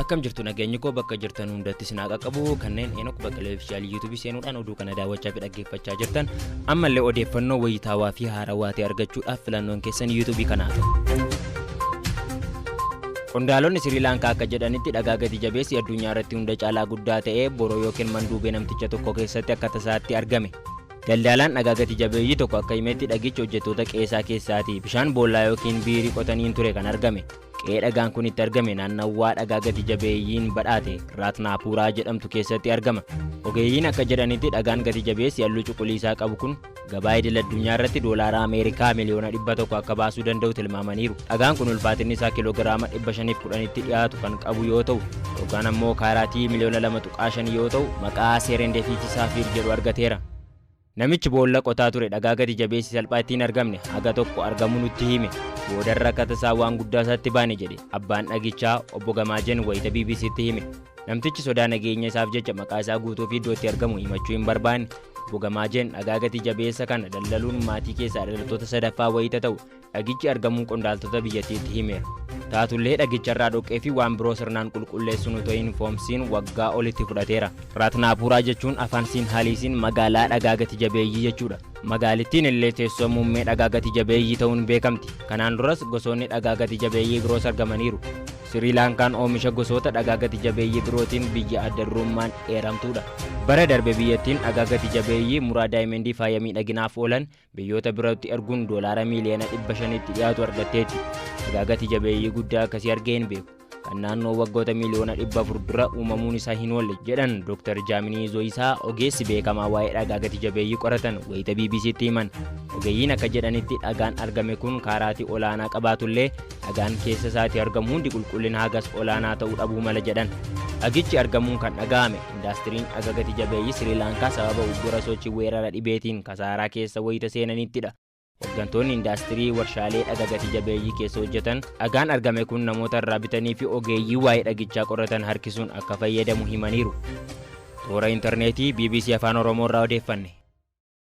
Akkam jirtu nageenyi koo bakka jirtan hundatti sinaa qaqqabu kanneen Enook Baqqalee Official YouTube seenuudhaan oduu kana daawwachaa fi dhaggeeffachaa jirtan ammallee odeeffannoo wayitaawaa fi haarawaa ta'e argachuudhaaf filannoon keessan YouTube kanaaf. Qondaalonni Sri Lankaa akka jedhanitti dhagaa gati jabeessi addunyaa irratti hunda caalaa guddaa ta'ee boroo yookiin manduubee namticha tokko keessatti akka tasaatti argame. Daldalaan dhagaa gati jabeeyyii tokko akka himetti dhagichi hojjettoota qeesaa keessaati bishaan boollaa yookiin biirii qotaniin ture kan argame. Qe'ee dhagaan kun itti argame naannawaa dhagaa gati jabeeyyiin badhaate Raatnaapuuraa jedhamtu keessatti argama. Ogeeyyiin akka jedhanitti dhagaan gati jabeessi halluu cuquliisaa qabu kun gabaa idil addunyaa irratti doolaara Ameerikaa miliyoona 100 akka baasuu danda'u tilmaamaniiru. Dhagaan kun ulfaatinni isaa kiloogiraama 510tti dhiyaatu kan qabu yoo ta'u yookaan ammoo kaaraatii miliyoona 2.5 yoo ta'u maqaa Seerendefiitii Saafiir jedhu argateera. Namichi boolla qotaa ture dhagaa gati jabeessi salphaatti hin argamne haga tokko argamuu nutti hime. Boodarra akka tasaa waan guddaa isaatti baane jedhe abbaan dhagichaa obbo Gamaajen wayita BBC'tti hime. Namtichi sodaa nageenya isaaf jecha maqaa isaa guutuu fi iddoo itti argamu himachuu hin barbaanne. Obbo Gamaajen dhagaa gati jabeessa kana daldaluun maatii keessaa dhalatoota sadaffaa wayita ta'u dhagichi argamuun qondaaltota biyyattiitti himeera. Taatullee dhagicharraa dhoqqee fi waan biroo sirnaan qulqulleessuun otoo hin foomsiin waggaa olitti fudhateera. Raatnaapuuraa jechuun afaan Siinhaaliisiin magaalaa dhagaa gati jabeeyyii jechuudha. Magaalittiin illee teessoo muummee dhagaa gati jabeeyyii ta'uun beekamti. Kanaan duras gosoonni dhagaa gati jabeeyyii biroos argamaniiru. Sri Lankaan oomisha gosoota dhagaa gati jabeeyyii birootiin biyya adda durummaan dheeramtuudha. Bara darbe biyyattiin dhagaa gati jabeeyyii muraa daayimendii faaya miidhaginaaf oolan biyyoota birootti erguun doolaara miiliyoona 500tti dhiyaatu argatteetti. Dhagaa gati jabeeyyii guddaa akkasii argee hin beeku. Kan naannoo waggoota miliyoona 400 dura uumamuun isaa hin oolle jedhan Dr. Jaaminii Zoyisaa ogeessi beekamaa waa'ee dhagaa gati jabeeyyii qoratan wayita BBC'tti himan. Ogeeyyiin akka jedhanitti dhagaan argame kun kaaraatii olaanaa qabaatullee dhagaan keessa isaatii argamu hundi qulqullina hagas olaanaa ta'uu dhabuu mala jedhan. Dhagichi argamuun kan dhaga'ame indaastiriin dhagaa gati jabeeyyii Sri Lankaa sababa uggura sochii weerara dhibeetiin kasaaraa keessa wayita seenanittidha. Hooggantoonni indaastirii warshaalee dhagaa gati jabeeyyii keessa hojjetan dhagaan argame kun namoota irraa bitanii fi ogeeyyii waa'ee dhagichaa qoratan harkisuun akka fayyadamu himaniiru. Toora intarneetii BBC Afaan Oromoo irraa odeeffanne.